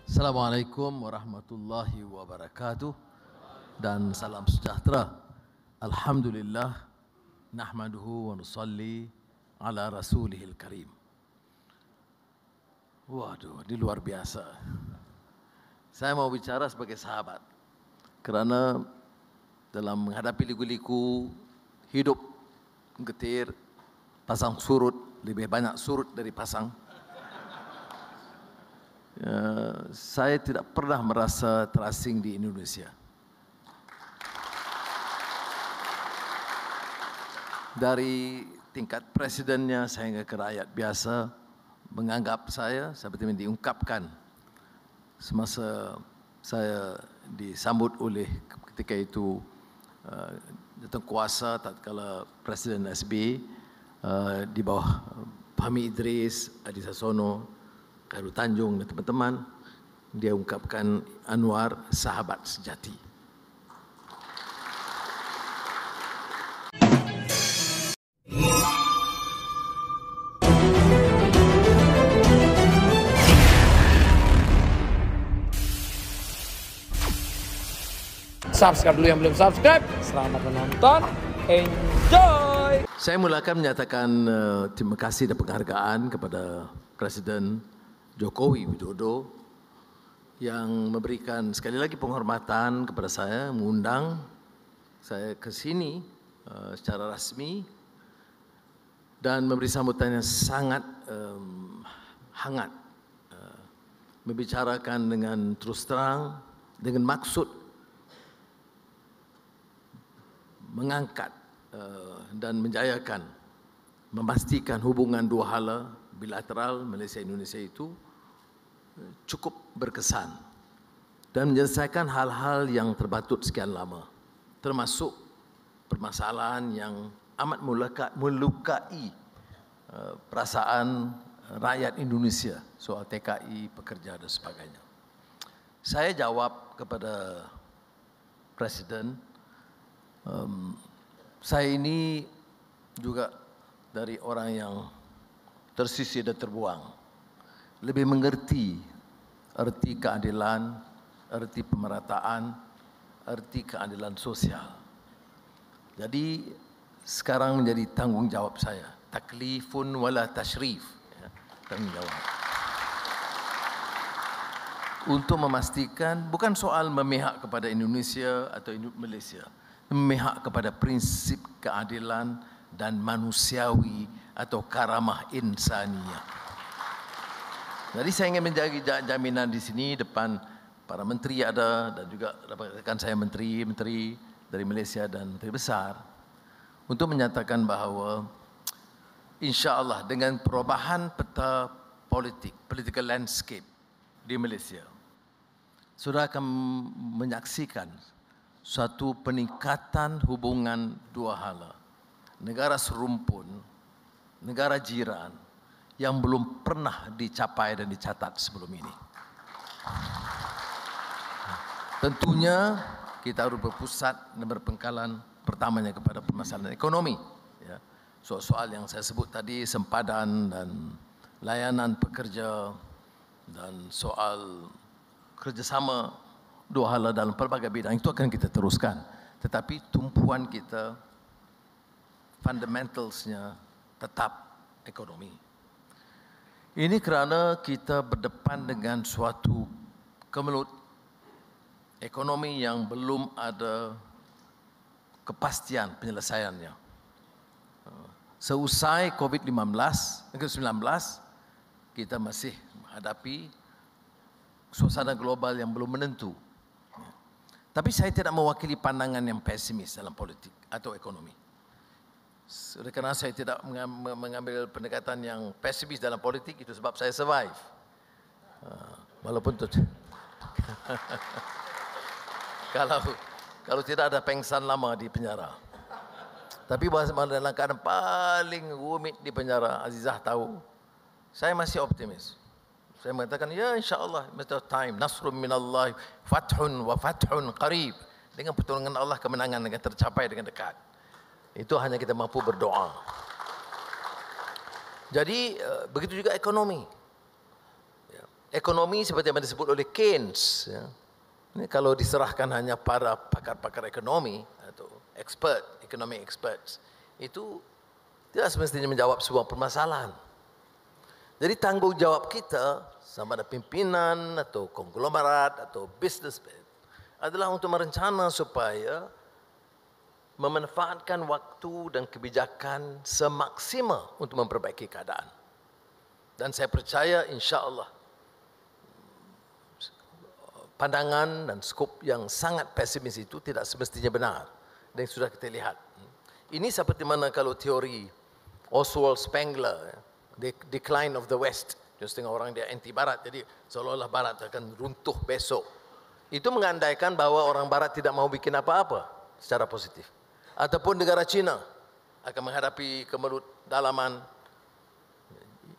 Assalamualaikum warahmatullahi wabarakatuh dan salam sejahtera. Alhamdulillah, nahmaduhu wa nusalli ala rasulihil karim. Waduh, ini luar biasa. Saya mau bicara sebagai sahabat kerana dalam menghadapi liku-liku hidup getir, pasang surut, lebih banyak surut dari pasang. Saya tidak pernah merasa terasing di Indonesia. Dari tingkat presidennya sehingga ke rakyat biasa menganggap saya seperti yang diungkapkan semasa saya disambut oleh ketika itu datang kuasa tatkala Presiden SB di bawah Fahmi Idris, Adi Sasono, Khairul Tanjung dan teman-teman, dia ungkapkan Anwar sahabat sejati. Subscribe dulu yang belum subscribe. Selamat menonton. Enjoy. Saya mulakan menyatakan terima kasih dan penghargaan kepada Presiden Jokowi Widodo yang memberikan sekali lagi penghormatan kepada saya, mengundang saya ke sini secara rasmi dan memberi sambutan yang sangat hangat, membicarakan dengan terus terang dengan maksud mengangkat dan menjayakan, memastikan hubungan dua hala bilateral Malaysia-Indonesia itu cukup berkesan dan menyelesaikan hal-hal yang terbatut sekian lama, termasuk permasalahan yang amat melukai perasaan rakyat Indonesia, soal TKI, pekerja dan sebagainya. Saya jawab kepada Presiden, saya ini juga dari orang yang tersisih dan terbuang, lebih mengerti arti keadilan, arti pemerataan, arti keadilan sosial. Jadi sekarang menjadi tanggung jawab saya, taklifun wala tashrif, tanggung jawab untuk memastikan bukan soal memihak kepada Indonesia atau Malaysia, memihak kepada prinsip keadilan dan manusiawi atau karamah insaniyah. Jadi saya ingin menjadi jaminan di sini depan para menteri ada dan juga rekan saya menteri dari Malaysia dan menteri besar untuk menyatakan bahawa insya-Allah dengan perubahan peta politik, political landscape di Malaysia, sudah akan menyaksikan suatu peningkatan hubungan dua hala, negara serumpun, negara jiran yang belum pernah dicapai dan dicatat sebelum ini. Tentunya kita harus berpusat dan berpengkalan pertamanya kepada permasalahan ekonomi. Soal-soal yang saya sebut tadi, sempadan dan layanan pekerja dan soal kerjasama dua hala dalam pelbagai bidang itu akan kita teruskan. Tetapi tumpuan kita, fundamentalsnya tetap ekonomi. Ini kerana kita berdepan dengan suatu kemelut ekonomi yang belum ada kepastian penyelesaiannya. Seusai COVID-19, kita masih menghadapi suasana global yang belum menentu. Tapi saya tidak mewakili pandangan yang pesimis dalam politik atau ekonomi. Oleh kerana saya tidak mengambil pendekatan yang pesimis dalam politik, itu sebab saya survive. Walaupun kalau tidak ada pengsan lama di penjara. Tapi dalam keadaan paling rumit di penjara, Azizah tahu, saya masih optimis. Saya mengatakan, ya insya-Allah, matter of time, nasrun minallah, fathun wa fathun qarib. Dengan pertolongan Allah, kemenangan akan tercapai dengan dekat. Itu hanya kita mampu berdoa. Jadi begitu juga ekonomi. ekonomi seperti yang disebut oleh Keynes, ya. Ini kalau diserahkan hanya para pakar-pakar ekonomi atau economic experts, itu tidak semestinya menjawab sebuah permasalahan. Jadi tanggungjawab kita sama ada pimpinan atau konglomerat atau businessman adalah untuk merencana supaya memanfaatkan waktu dan kebijakan semaksimal untuk memperbaiki keadaan. Dan saya percaya insya-Allah pandangan dan skop yang sangat pesimis itu tidak semestinya benar. Dan sudah kita lihat. Ini seperti mana kalau teori Oswald Spengler, Decline of the West. Just tengok orang dia anti Barat, jadi seolah-olah Barat akan runtuh besok. Itu mengandaikan bahwa orang Barat tidak mau bikin apa-apa secara positif. Ataupun negara China akan menghadapi kemelut dalaman.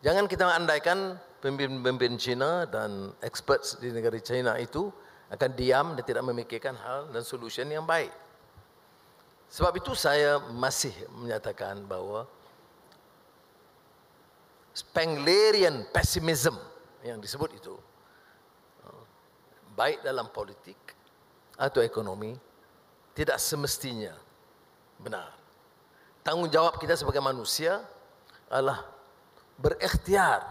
Jangan kita andaikan pemimpin China dan experts di negara China itu akan diam dan tidak memikirkan hal dan solusi yang baik. Sebab itu saya masih menyatakan bahwa Spenglerian pessimism yang disebut itu, baik dalam politik atau ekonomi, tidak semestinya benar. Tanggungjawab kita sebagai manusia adalah berikhtiar,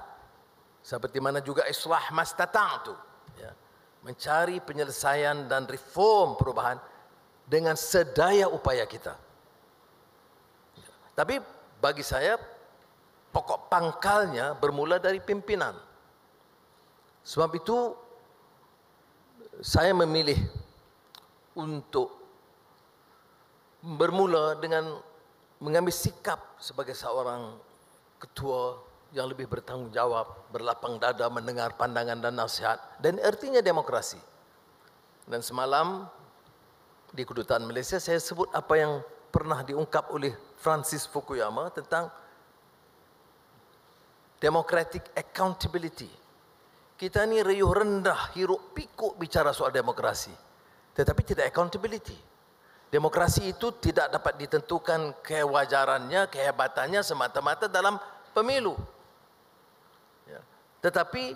seperti mana juga islah mastata'tu, ya, mencari penyelesaian dan reform perubahan dengan sedaya upaya kita. Tapi bagi saya, pokok pangkalnya bermula dari pimpinan. Sebab itu saya memilih untuk bermula dengan mengambil sikap sebagai seorang ketua yang lebih bertanggungjawab, berlapang dada mendengar pandangan dan nasihat, dan artinya demokrasi. Dan semalam di Kedutaan Malaysia saya sebut apa yang pernah diungkap oleh Francis Fukuyama tentang democratic accountability. Kita ni riuh rendah, hiruk pikuk bicara soal demokrasi, tetapi tidak accountability. Demokrasi itu tidak dapat ditentukan kewajarannya, kehebatannya semata-mata dalam pemilu. Ya. Tetapi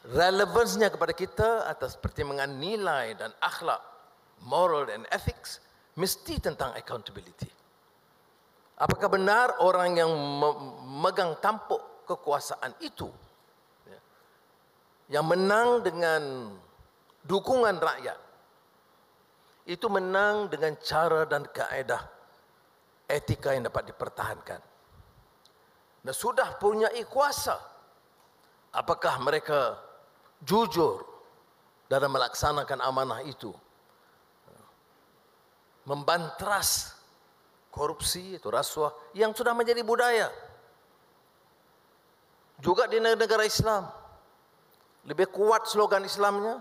relevansnya kepada kita atas pertimbangan nilai dan akhlak, moral dan ethics, mesti tentang accountability. Apakah benar orang yang memegang tampuk kekuasaan itu, ya, yang menang dengan dukungan rakyat, itu menang dengan cara dan kaedah etika yang dapat dipertahankan. Dan sudah punya kuasa, apakah mereka jujur dalam melaksanakan amanah itu, membantras korupsi atau rasuah yang sudah menjadi budaya juga di negara Islam. Lebih kuat slogan Islamnya,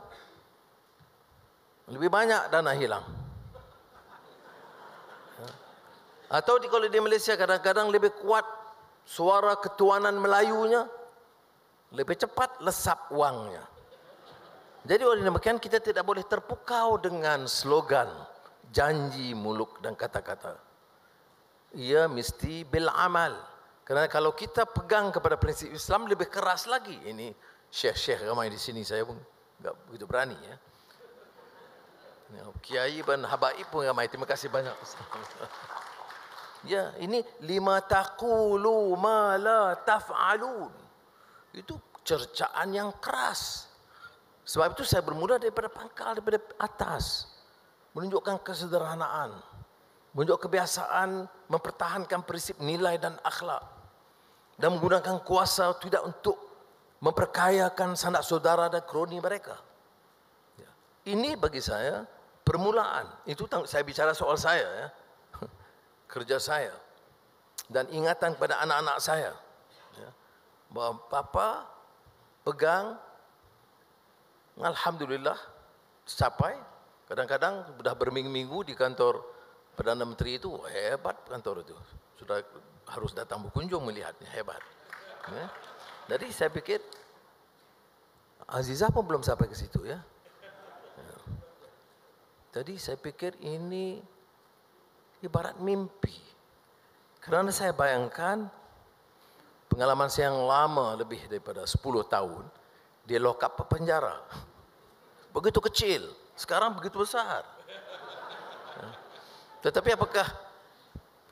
lebih banyak dana hilang. Atau kalau di Malaysia kadang-kadang lebih kuat suara ketuanan Melayunya, lebih cepat lesap wangnya. Jadi oleh demikian kita tidak boleh terpukau dengan slogan, janji muluk dan kata-kata. Ia mesti bil amal. Kerana kalau kita pegang kepada prinsip Islam lebih keras lagi. Ini syekh-syekh ramai di sini, saya pun enggak begitu berani, ya. Kiai dan habaib pun ramai. Terima kasih banyak. Ya, ini lima taqulu ma la taf'alun. Itu cercaan yang keras. Sebab itu saya bermula daripada pangkal, daripada atas. Menunjukkan kesederhanaan, menunjukkan kebiasaan mempertahankan prinsip nilai dan akhlak, dan menggunakan kuasa tidak untuk memperkayakan sanak saudara dan kroni mereka. Ini bagi saya permulaan. Itu saya bicara soal saya, ya. Kerja saya dan ingatan kepada anak-anak saya, ya, bahawa Papa pegang, alhamdulillah capai. Kadang-kadang sudah berminggu-minggu di kantor Perdana Menteri itu, hebat kantor itu. Sudah harus datang berkunjung melihatnya, hebat. Ya. Jadi saya pikir Azizah pun belum sampai ke situ, ya. Ya. Jadi saya pikir ini ibarat mimpi. Kerana saya bayangkan pengalaman saya yang lama lebih daripada 10 tahun Dia lock up penjara. Begitu kecil, sekarang begitu besar. Tetapi apakah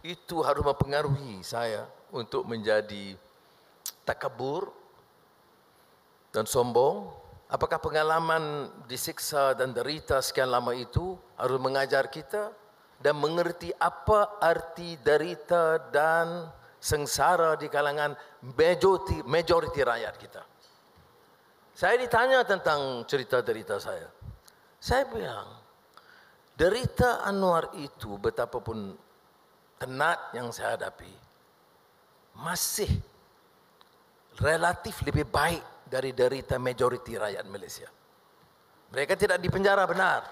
itu harus mempengaruhi saya untuk menjadi takabur dan sombong? Apakah pengalaman disiksa dan derita sekian lama itu harus mengajar kita dan mengerti apa arti derita dan sengsara di kalangan majoriti rakyat kita? Saya ditanya tentang cerita derita saya. Saya bilang, derita Anwar itu betapapun tenat yang saya hadapi, masih relatif lebih baik dari derita majoriti rakyat Malaysia. Mereka tidak dipenjara benar.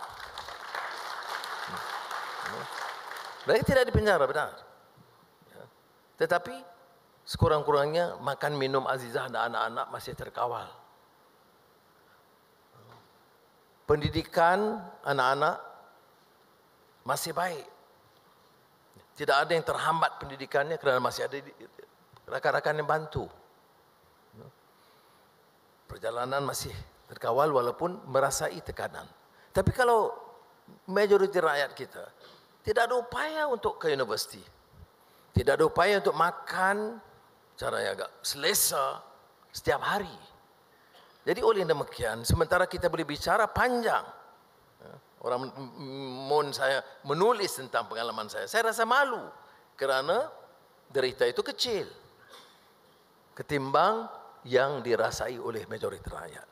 Mereka tidak dipenjara benar. Tetapi sekurang-kurangnya makan minum Azizah dan anak-anak masih terkawal. Pendidikan anak-anak masih baik. Tidak ada yang terhambat pendidikannya kerana masih ada rakan-rakan yang bantu. Perjalanan masih terkawal walaupun merasai tekanan. Tapi kalau majoriti rakyat kita tidak ada upaya untuk ke universiti, tidak ada upaya untuk makan cara yang agak selesa setiap hari. Jadi oleh demikian, sementara kita boleh bicara panjang, orang mohon saya menulis tentang pengalaman saya rasa malu kerana derita itu kecil ketimbang yang dirasai oleh majoriti rakyat.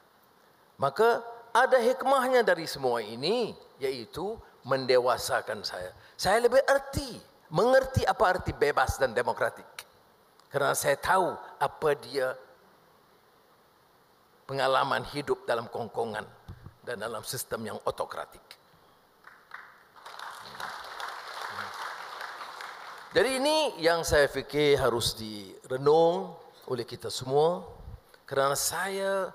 Maka ada hikmahnya dari semua ini, yaitu mendewasakan saya. Saya lebih mengerti apa arti bebas dan demokratik. Kerana saya tahu apa dia pengalaman hidup dalam kongkongan dan dalam sistem yang otokratik. Jadi ini yang saya fikir harus direnung oleh kita semua, kerana saya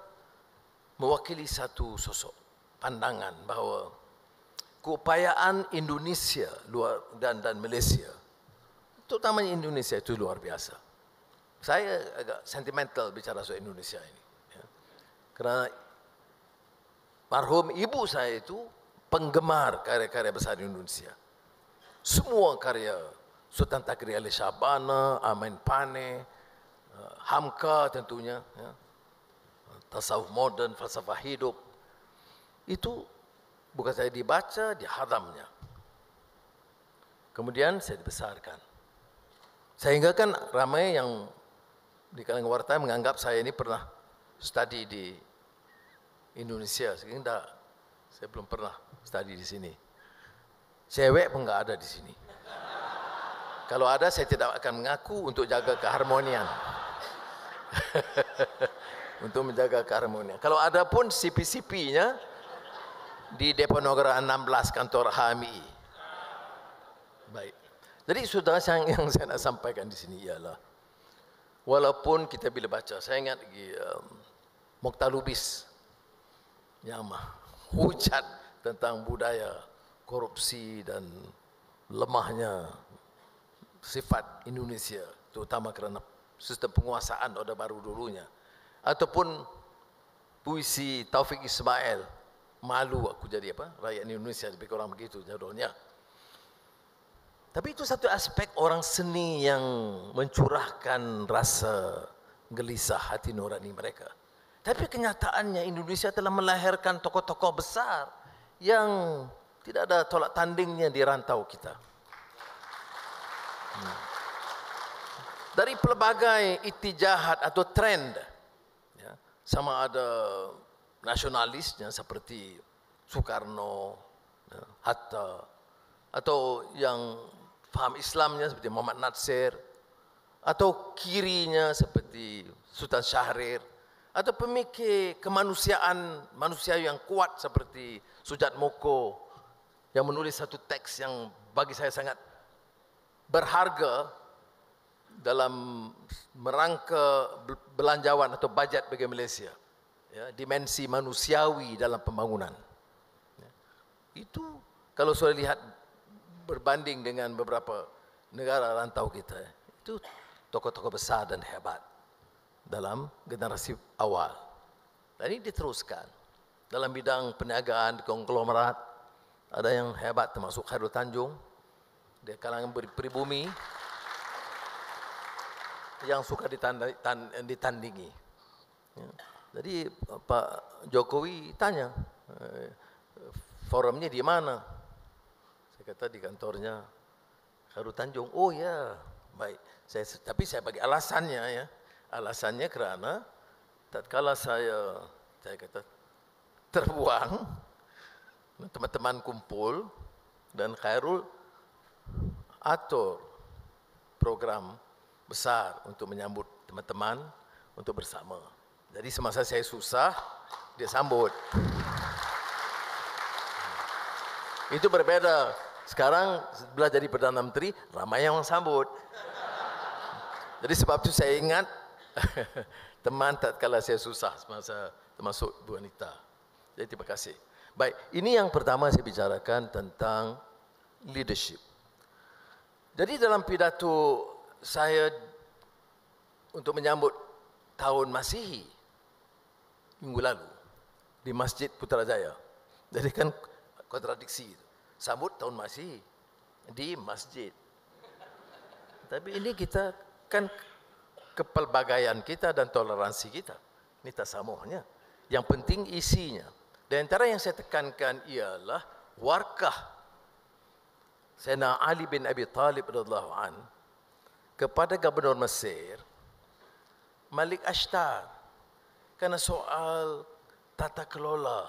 mewakili satu sosok pandangan bahawa keupayaan Indonesia dan Malaysia, terutamanya Indonesia, itu luar biasa. Saya agak sentimental bicara soal Indonesia ini, ya. Kerana marhum ibu saya itu penggemar karya-karya besar Indonesia. Semua karya Sultan Takri Ali Syabana, Amin Pane, Hamka tentunya, ya. Tasawuf moden, falsafah hidup, itu bukan saya dibaca, dihadamnya. Kemudian saya dibesarkan. Sehingga kan ramai yang di kalangan wartawan menganggap saya ini pernah studi di Indonesia. Sehingga saya belum pernah studi di sini. Cewek pun enggak ada di sini. Kalau ada, saya tidak akan mengaku untuk jaga keharmonian. Untuk menjaga keharmonian. Kalau ada pun CP-CP-nya di Depo Negara 16 kantor HMI. Baik. Jadi saudara yang saya nak sampaikan di sini ialah, walaupun kita bila baca, saya ingat lagi Mokhtar Lubis yang hujat tentang budaya korupsi dan lemahnya sifat Indonesia, terutama kerana sistem penguasaan Orde Baru dulunya. Ataupun puisi Taufik Ismail, malu aku jadi rakyat Indonesia, lebih kurang begitu judulnya. Tapi itu satu aspek orang seni yang mencurahkan rasa gelisah hati nurani mereka. Tapi kenyataannya Indonesia telah melahirkan tokoh-tokoh besar yang tidak ada tolak tandingnya di rantau kita. Dari pelbagai itijahat atau trend, ya, sama ada nasionalisnya seperti Soekarno, ya, Hatta, atau yang faham Islamnya seperti Muhammad Natsir, atau kirinya seperti Sultan Syahrir, atau pemikir kemanusiaan manusia yang kuat seperti Sujat Moko yang menulis satu teks yang bagi saya sangat berharga dalam merangka belanjawan atau bajet bagi Malaysia, ya, dimensi manusiawi dalam pembangunan. Ya, itu kalau saya lihat berbanding dengan beberapa negara rantau kita, itu tokoh-tokoh besar dan hebat dalam generasi awal. Dan ini diteruskan. Dalam bidang perniagaan, konglomerat, ada yang hebat termasuk Khairul Tanjung, dia kalangan pribumi yang suka ditandingi. Ya. Jadi Pak Jokowi tanya, forumnya di mana? Saya kata di kantornya Khairul Tanjung. Oh ya, baik. Tapi saya bagi alasannya ya. Alasannya kerana tatkala saya kata terbuang, teman-teman kumpul dan Khairul atur program besar untuk menyambut teman-teman untuk bersama. Jadi semasa saya susah, dia sambut. Itu berbeda. Sekarang setelah jadi Perdana Menteri, ramai yang sambut. Jadi sebab itu saya ingat teman tatkala saya susah semasa termasuk Bu Anita. Jadi terima kasih. Baik, ini yang pertama saya bicarakan tentang leadership. Jadi dalam pidato saya untuk menyambut tahun Masihi minggu lalu di Masjid Putrajaya. Jadi kan kontradiksi itu. Sambut tahun Masihi di masjid. Tapi ini kita kan kepelbagaian kita dan toleransi kita. Ini tasamuhnya. Yang penting isinya. Dan antara yang saya tekankan ialah warkah Sayyidina Ali bin Abi Talib radhiyallahu an kepada Gubernur Mesir Malik Ashtar, karena soal tata kelola,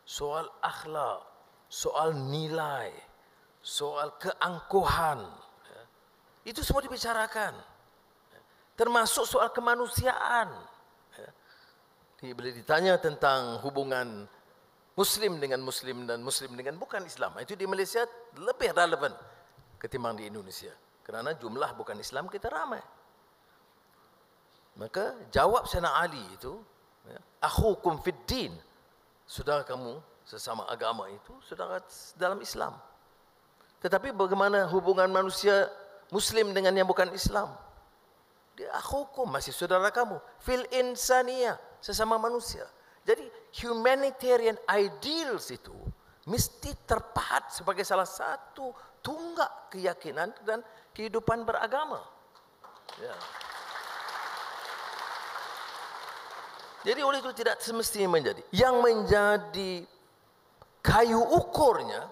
soal akhlak, soal nilai, soal keangkuhan, itu semua dibicarakan, termasuk soal kemanusiaan. Bila ditanya tentang hubungan Muslim dengan Muslim dan Muslim dengan bukan Islam, itu di Malaysia lebih relevan ketimbang di Indonesia, kerana jumlah bukan Islam kita ramai. Maka jawab Sayyidina Ali itu, akhukum fid din, saudara kamu sesama agama itu saudara dalam Islam. Tetapi bagaimana hubungan manusia Muslim dengan yang bukan Islam? Dia akhukum, masih saudara kamu, fil insaniyah, sesama manusia. Jadi humanitarian ideals itu mesti terpahat sebagai salah satu tunggak keyakinan dan kehidupan beragama. Ya. Jadi oleh itu tidak semestinya menjadi. Yang menjadi kayu ukurnya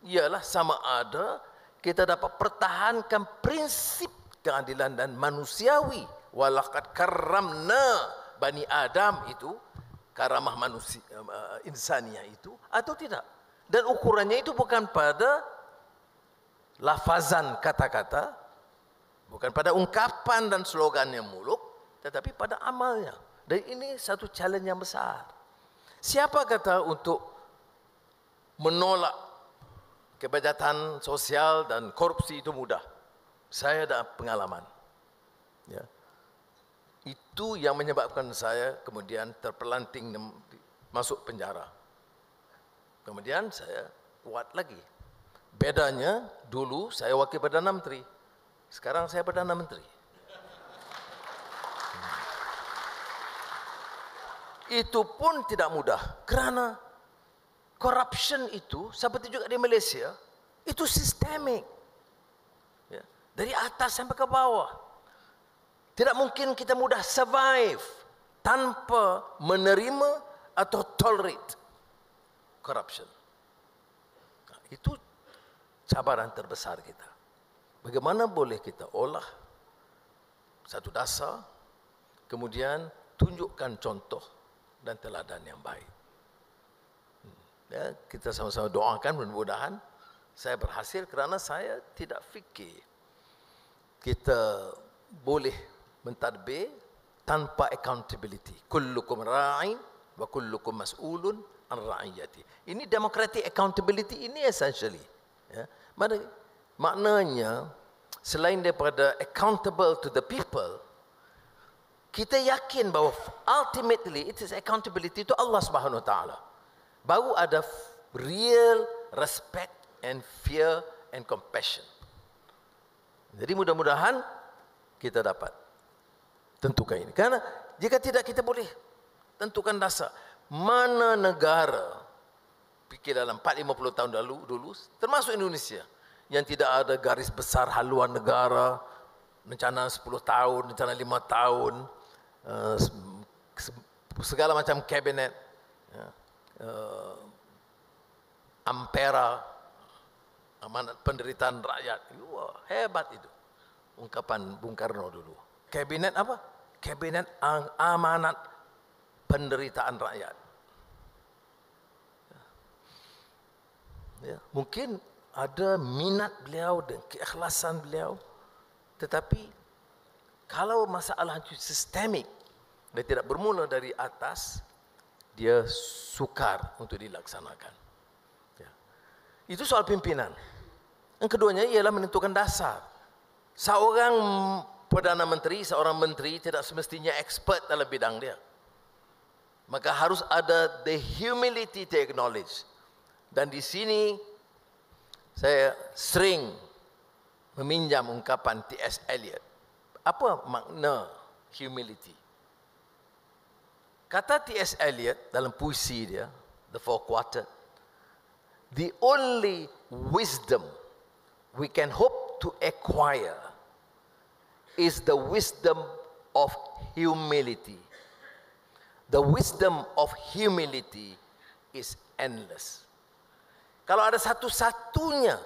ialah sama ada kita dapat pertahankan prinsip keadilan dan manusiawi. Walaqad karramna Bani Adam itu, karamah manusia, insaniah itu, atau tidak. Dan ukurannya itu bukan pada lafazan kata-kata, bukan pada ungkapan dan slogan yang muluk, tetapi pada amalnya. Dan ini satu challenge yang besar. Siapa kata untuk menolak kebejahatan sosial dan korupsi itu mudah? Saya ada pengalaman. Ya. Itu yang menyebabkan saya kemudian terpelanting masuk penjara. Kemudian saya kuat lagi. Bedanya dulu saya wakil Perdana Menteri. Sekarang saya Perdana Menteri. Itu pun tidak mudah kerana corruption itu seperti juga di Malaysia itu sistemik, ya, dari atas sampai ke bawah. Tidak mungkin kita mudah survive tanpa menerima atau tolerate corruption. Nah, itu cabaran terbesar kita. Bagaimana boleh kita olah satu dasar, kemudian tunjukkan contoh dan teladan yang baik. Ya, kita sama-sama doakan mudah-mudahan saya berhasil, kerana saya tidak fikir kita boleh mentadbir tanpa accountability. Kullukum ra'in wa kullukum mas'ulun an ra'iyati. Ini democratic accountability ini essentially. Ya. Maknanya selain daripada accountable to the people, kita yakin bahawa ultimately it is accountability to Allah Subhanahu Wa Taala. Baru ada real respect and fear and compassion. Jadi mudah-mudahan kita dapat tentukan ini. Karena jika tidak kita boleh tentukan dasar. Mana negara, fikir dalam 4-50 tahun dulu, termasuk Indonesia, yang tidak ada garis besar haluan negara, rencana 10 tahun, rencana 5 tahun, segala macam kabinet, ampera, amanat penderitaan rakyat. Wah, hebat itu ungkapan Bung Karno dulu. Kabinet apa? Kabinet amanat penderitaan rakyat. Ya, mungkin ada minat beliau dan keikhlasan beliau, tetapi kalau masalah itu sistemik dan tidak bermula dari atas, dia sukar untuk dilaksanakan. Ya. Itu soal pimpinan. Yang keduanya ialah menentukan dasar. Seorang Perdana Menteri, seorang menteri tidak semestinya expert dalam bidang dia. Maka harus ada the humility to acknowledge. Dan di sini saya sering meminjam ungkapan T.S. Eliot. Apa makna humility? Kata T.S. Eliot dalam puisi dia, The Four Quartets, the only wisdom we can hope to acquire is the wisdom of humility. The wisdom of humility is endless. Kalau ada satu-satunya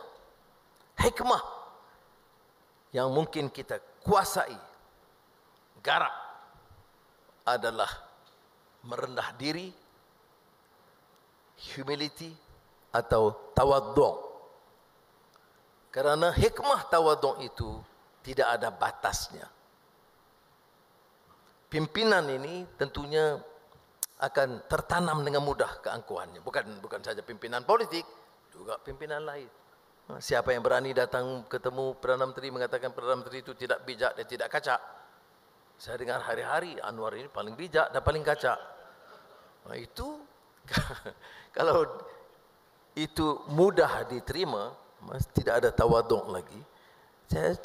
hikmah yang mungkin kita kuasai, garap, adalah merendah diri, humility atau tawadhu'. Karena hikmah tawadhu' itu tidak ada batasnya. Pimpinan ini tentunya akan tertanam dengan mudah keangkuhannya. Bukan saja pimpinan politik, juga pimpinan lain. Siapa yang berani datang ketemu Perdana Menteri mengatakan Perdana Menteri itu tidak bijak dan tidak kacak. Saya dengar hari-hari Anwar ini paling bijak dan paling kacak. Itu kalau itu mudah diterima, tidak ada tawaduk lagi.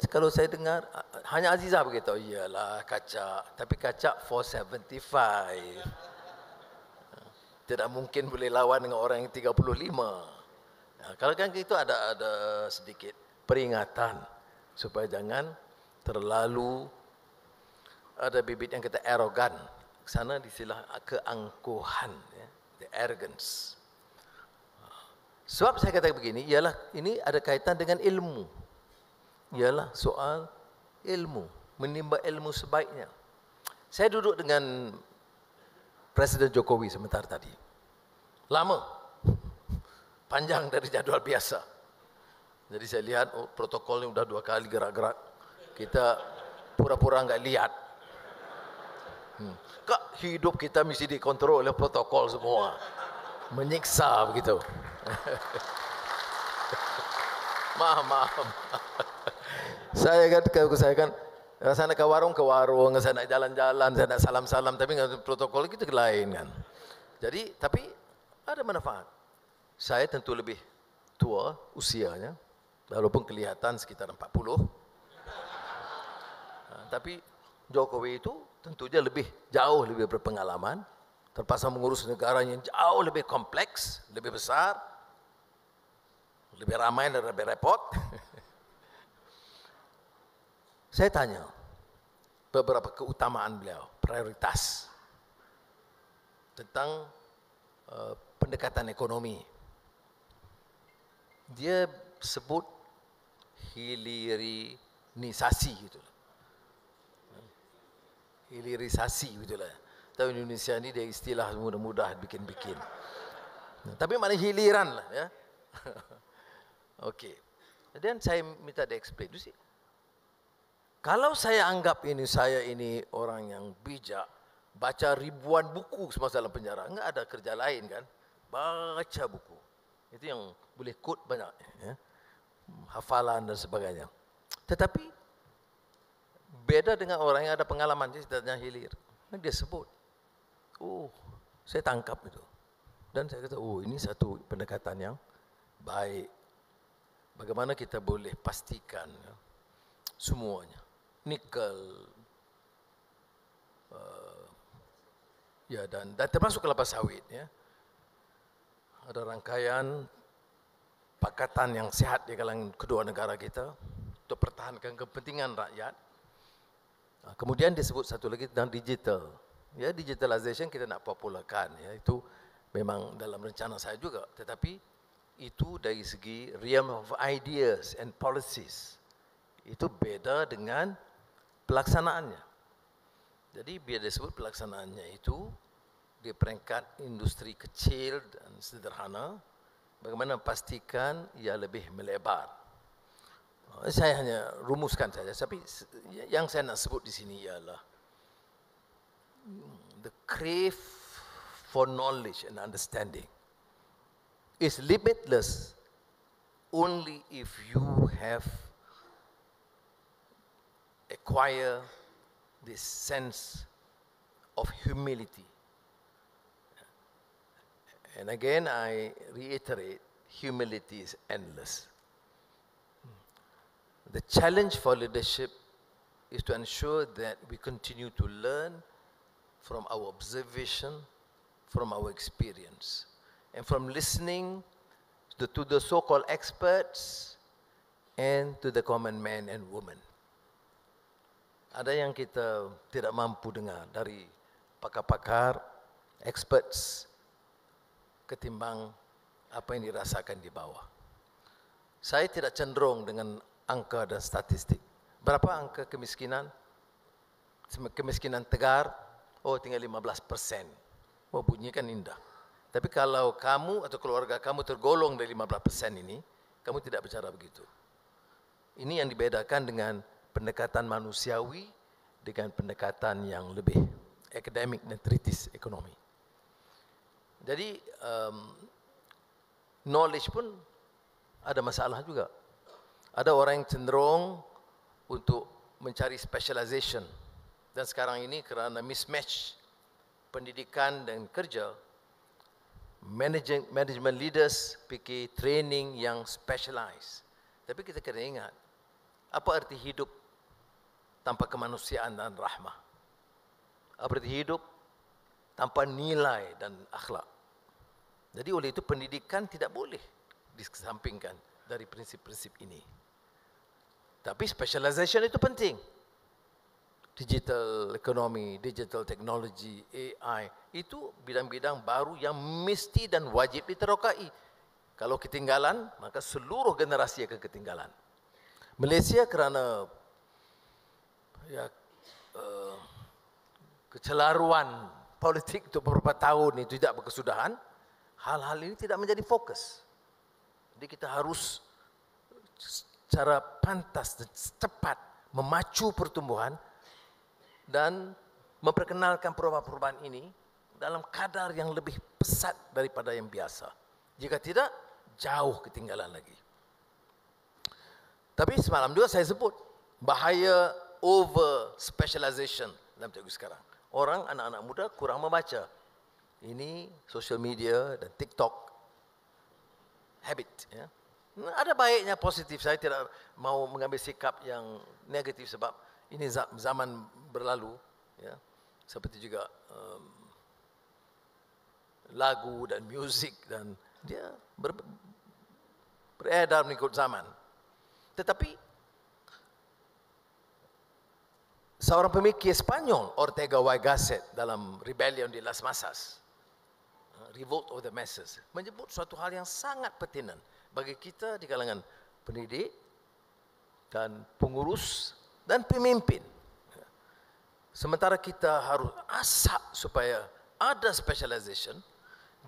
Kalau saya dengar hanya Azizah begitu, iyalah kacak, tapi kacak 475. Tidak mungkin boleh lawan dengan orang yang 35. Kalau kan itu ada sedikit peringatan supaya jangan terlalu ada bibit yang kita arogan. Sana distilah keangkuhan, ya, the arrogance. Sebab saya kata begini, ialah ini ada kaitan dengan ilmu. Ialah soal ilmu, menimba ilmu sebaiknya. Saya duduk dengan Presiden Jokowi sebentar tadi. Lama. Panjang dari jadual biasa. Jadi saya lihat protokolnya sudah 2 kali gerak-gerak. Kita pura-pura enggak lihat. Kak, hidup kita mesti dikontrol oleh protokol semua. Menyiksa begitu. Maaf. Saya kan saya nak ke warung, saya nak jalan-jalan, saya nak salam-salam, tapi dengan protokol itu lain kan. Jadi, tapi ada manfaat. Saya tentu lebih tua usianya, walaupun kelihatan sekitar 40. Tapi Jokowi itu tentunya jauh lebih berpengalaman, terpaksa mengurus negara yang jauh lebih kompleks, lebih besar, lebih ramai dan lebih repot. Saya tanya beberapa keutamaan beliau, prioritas tentang pendekatan ekonomi. Dia sebut hilirisasi gitu. Hilirisasi gitulah. Tahu Indonesia ni dia istilah mudah-mudah bikin-bikin. Tapi mana hiliran lah ya. Okey. Dan saya minta dia explain tu sih. Kalau saya anggap saya ini orang yang bijak, baca ribuan buku semasa dalam penjara, enggak ada kerja lain kan? Baca buku. Itu yang boleh quote banyak ya. Hafalan dan sebagainya. Tetapi beda dengan orang yang ada pengalaman, dia tidak hilir. Dia sebut, saya tangkap itu. Dan saya kata, ini satu pendekatan yang baik. Bagaimana kita boleh pastikan ya, semuanya, nikel, Ya, dan termasuk kelapa sawit. Ya. Ada rangkaian pakatan yang sehat di kalangan kedua negara kita untuk pertahankan kepentingan rakyat. Kemudian disebut satu lagi tentang digital. Ya, digitalization kita nak popularkan. Ya, itu memang dalam rencana saya juga. Tetapi itu dari segi realm of ideas and policies. Itu beda dengan pelaksanaannya. Jadi biar disebut pelaksanaannya itu di peringkat industri kecil dan sederhana, bagaimana pastikan ia lebih melebar. Saya hanya rumuskan saja, tapi yang saya nak sebut di sini ialah the crave for knowledge and understanding is limitless only if you have acquire this sense of humility. And again, I reiterate, humility is endless. The challenge for leadership is to ensure that we continue to learn from our observation, from our experience, and from listening to the so-called experts and to the common man and woman. Ada yang kita tidak mampu dengar dari pakar-pakar, experts, ketimbang apa yang dirasakan di bawah. Saya tidak cenderung dengan angka dan statistik. Berapa angka kemiskinan? Kemiskinan tegar, tinggal 15%. Bunyi kan indah. Tapi kalau kamu atau keluarga kamu tergolong dari 15% ini, kamu tidak bicara begitu. Ini yang dibedakan dengan pendekatan manusiawi dengan pendekatan yang lebih akademik dan kritis ekonomi. Jadi knowledge pun ada masalah juga. Ada orang yang cenderung untuk mencari specialization, dan sekarang ini kerana mismatch pendidikan dan kerja, management leaders fikir training yang specialized. Tapi kita kena ingat, apa arti hidup tanpa kemanusiaan dan rahmah? Apa arti hidup tanpa nilai dan akhlak? Jadi oleh itu pendidikan tidak boleh dikesampingkan dari prinsip-prinsip ini. Tapi specialization itu penting. Digital economy, digital technology, AI, itu bidang-bidang baru yang mesti dan wajib diterokai. Kalau ketinggalan, maka seluruh generasi akan ketinggalan. Malaysia kerana kecelaruan politik untuk beberapa tahun itu tidak berkesudahan, hal-hal ini tidak menjadi fokus. Jadi kita harus secara pantas dan cepat memacu pertumbuhan dan memperkenalkan perubahan-perubahan ini dalam kadar yang lebih pesat daripada yang biasa. Jika tidak, jauh ketinggalan lagi. Tapi semalam juga saya sebut bahaya over specialization dalam teknologi sekarang. Orang, anak-anak muda kurang membaca. Ini social media dan TikTok habit. Ya. Ada baiknya positif. Saya tidak mau mengambil sikap yang negatif sebab ini zaman berlalu. Ya. Seperti juga lagu dan musik dan dia beredar mengikut zaman. Tetapi seorang pemikir Spanyol, Ortega y Gasset, dalam Rebellion de las Masas, Revolt of the Masses, menyebut suatu hal yang sangat pertinan bagi kita di kalangan pendidik dan pengurus dan pemimpin. Sementara kita harus asap supaya ada specialization,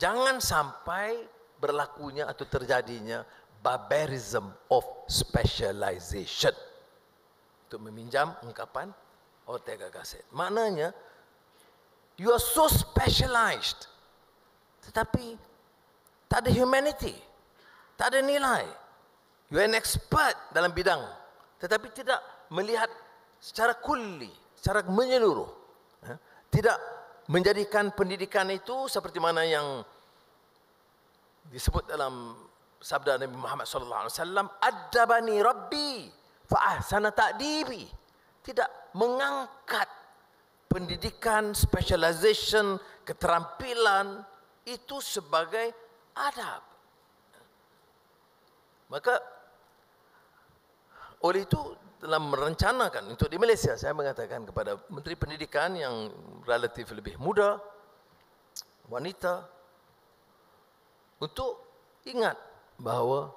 jangan sampai berlakunya atau terjadinya barbarism of specialization. Untuk meminjam ungkapan Ortega Gasset. Maknanya, you are so specialized, tetapi tak ada humanity, tak ada nilai. You are an expert dalam bidang, tetapi tidak melihat secara kulli, secara menyeluruh. Tidak menjadikan pendidikan itu seperti mana yang disebut dalam sabda Nabi Muhammad SAW, "Adabani Rabbi fa ahsana ta'dibi." Tidak mengangkat pendidikan, specialization, keterampilan itu sebagai adab. Maka oleh itu dalam merencanakan untuk di Malaysia, saya mengatakan kepada Menteri Pendidikan yang relatif lebih muda, wanita, untuk ingat bahawa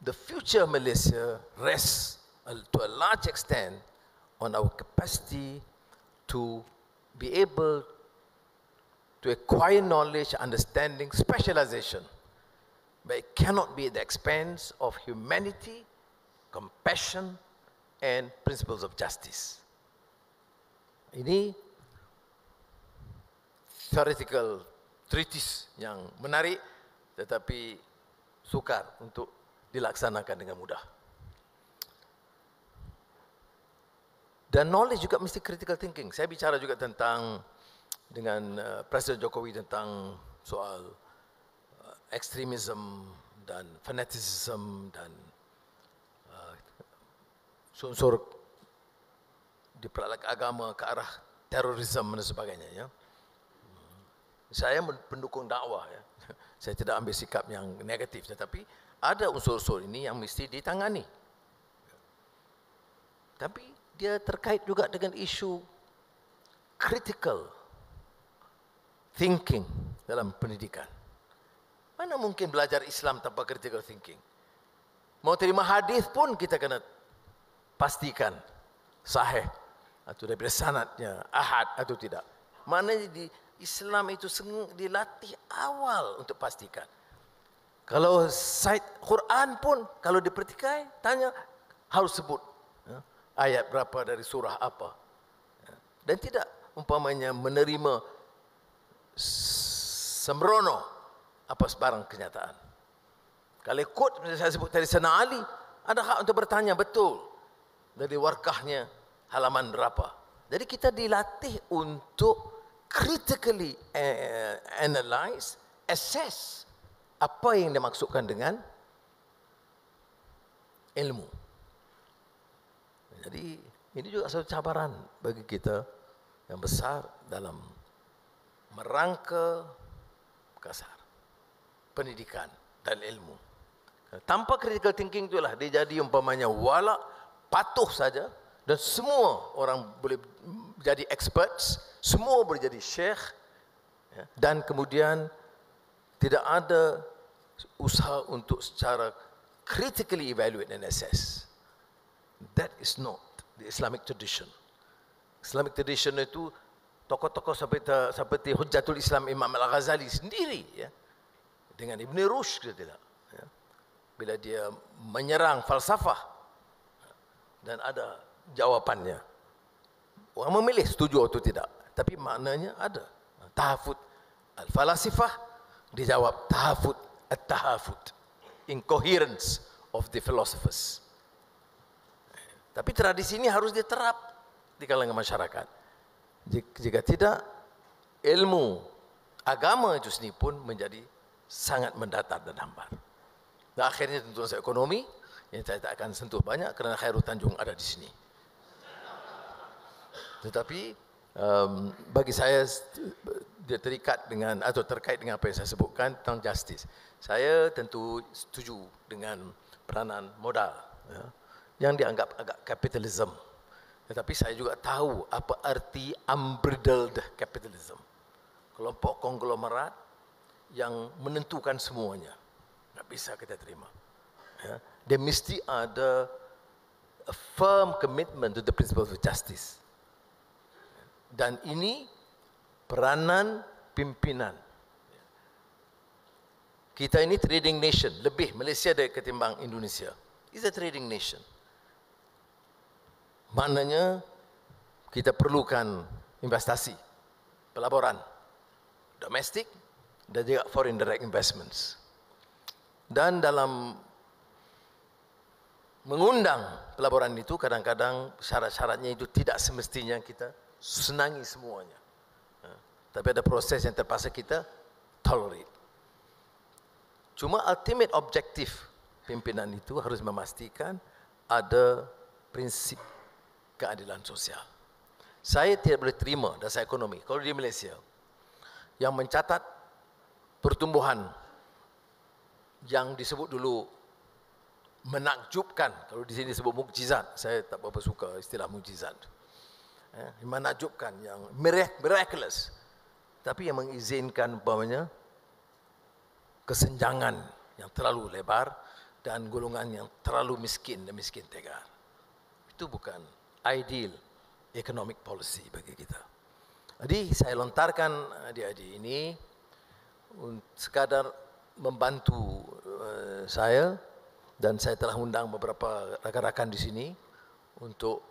the future Malaysia rests to a large extent on our capacity to be able to acquire knowledge, understanding, specialization. But it cannot be at the expense of humanity, compassion, and principles of justice. Ini theoretical treatise yang menarik tetapi sukar untuk dilaksanakan dengan mudah. Dan knowledge juga mesti critical thinking. Saya bicara juga tentang dengan Presiden Jokowi tentang soal ekstremisme dan fanatisme dan unsur diperalat agama ke arah terorisme dan sebagainya. Ya. Saya pendukung dakwah. Ya. Saya tidak ambil sikap yang negatif, tetapi ada unsur-unsur ini yang mesti ditangani. Tapi dia terkait juga dengan isu critical thinking dalam pendidikan. Mana mungkin belajar Islam tanpa critical thinking? Mau terima hadis pun kita kena pastikan sahih atau daripada sanadnya ahad atau tidak. Mana di Islam itu dilatih awal untuk pastikan. Kalau site Quran pun kalau dipertikai tanya harus sebut ya, ayat berapa dari surah apa. Ya, dan tidak umpamanya menerima sembrono apa sebarang kenyataan. Kalau quote saya sebut tadi Sayyidina Ali, ada hak untuk bertanya betul dari warkahnya halaman berapa. Jadi kita dilatih untuk critically analyze, assess apa yang dimaksudkan dengan ilmu. Jadi ini juga satu cabaran bagi kita yang besar dalam merangka kasar pendidikan dan ilmu. Tanpa critical thinking itulah dia jadi umpamanya wala, patuh saja dan semua orang boleh jadi experts, semua boleh jadi syekh ya, dan kemudian tidak ada usaha untuk secara critically evaluate and assess. That is not the Islamic tradition. Islamic tradition itu tokoh-tokoh seperti Hujjatul Islam Imam Al-Ghazali sendiri ya, dengan Ibn Rushd tidak ya, bila dia menyerang falsafah dan ada jawapannya. Orang memilih setuju atau tidak, tapi maknanya ada. Tahafut al-falasifah dijawab tahafut at-tahafut, incoherence of the philosophers. Tapi tradisi ini harus diterap di kalangan masyarakat. Jika tidak, ilmu agama itu sendiri pun menjadi sangat mendatar dan hambar. Dan akhirnya tentu saja ekonomi yang saya tak akan sentuh banyak kerana Khairul Tanjung ada di sini. Tetapi bagi saya dia terikat dengan atau terkait dengan apa yang saya sebutkan tentang justice. Saya tentu setuju dengan peranan modal ya, yang dianggap agak kapitalisme. Tetapi saya juga tahu apa arti unbridled capitalism. Kelompok konglomerat yang menentukan semuanya. Tak bisa kita terima. Ya. Dia mesti ada a firm commitment to the principles of justice. Dan ini peranan pimpinan. Kita ini trading nation, lebih Malaysia dari ketimbang Indonesia. It's a trading nation. Maknanya kita perlukan investasi, pelaburan, domestik dan juga foreign direct investments. Dan dalam mengundang pelaburan itu kadang-kadang syarat-syaratnya itu tidak semestinya kita senangi semuanya. Tapi ada proses yang terpaksa kita tolerate. Cuma ultimate objektif pimpinan itu harus memastikan ada prinsip keadilan sosial. Saya tidak boleh terima dasar ekonomi kalau di Malaysia yang mencatat pertumbuhan yang disebut dulu menakjubkan. Kalau di sini disebut mukjizat, saya tak berapa suka istilah mukjizat. Menakjubkan, yang miraculous. Tapi yang mengizinkan umpamanya kesenjangan yang terlalu lebar dan golongan yang terlalu miskin dan miskin tegar. Itu bukan ideal economic policy bagi kita. Jadi saya lontarkan adik-adik ini sekadar membantu saya, dan saya telah undang beberapa rakan-rakan di sini untuk,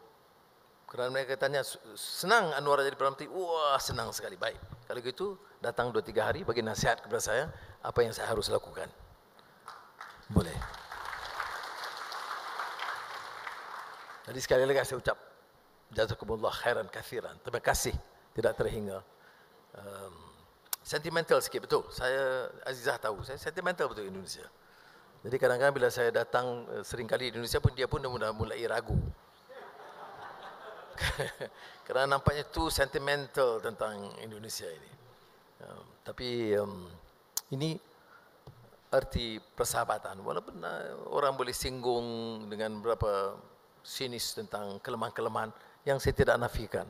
kerana mereka tanya, senang Anwar jadi Perdana Menteri? Wah, senang sekali. Baik, kalau gitu datang 2-3 hari bagi nasihat kepada saya apa yang saya harus lakukan. Boleh. Jadi sekali lagi saya ucap jazakumullah khairan kathiran. Terima kasih, tidak terhingga. Sentimental sikit, betul. Saya, Azizah tahu, saya sentimental betul Indonesia. Jadi kadang-kadang bila saya datang seringkali di Indonesia pun, dia pun dah mulai ragu. Kerana nampaknya tu sentimental tentang Indonesia ini. Tapi ini arti persahabatan. Walaupun orang boleh singgung dengan berapa sinis tentang kelemahan-kelemahan yang saya tidak nafikan.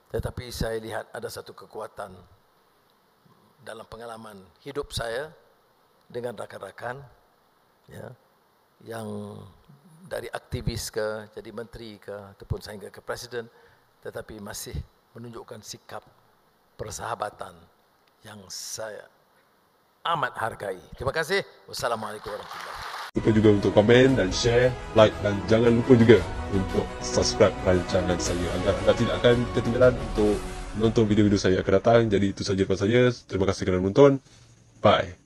Tetapi saya lihat ada satu kekuatan dalam pengalaman hidup saya dengan rakan-rakan, ya, yang dari aktivis ke jadi menteri ke ataupun sehingga ke presiden, tetapi masih menunjukkan sikap persahabatan yang saya amat hargai. Terima kasih. Wassalamualaikum warahmatullahi wabarakatuh. Lupa juga untuk komen dan share, like, dan jangan lupa juga untuk subscribe rancangan saya agar anda tidak akan ketinggalan untuk menonton video-video saya akan datang. Jadi itu saja daripada saya. Terima kasih kerana menonton. Bye.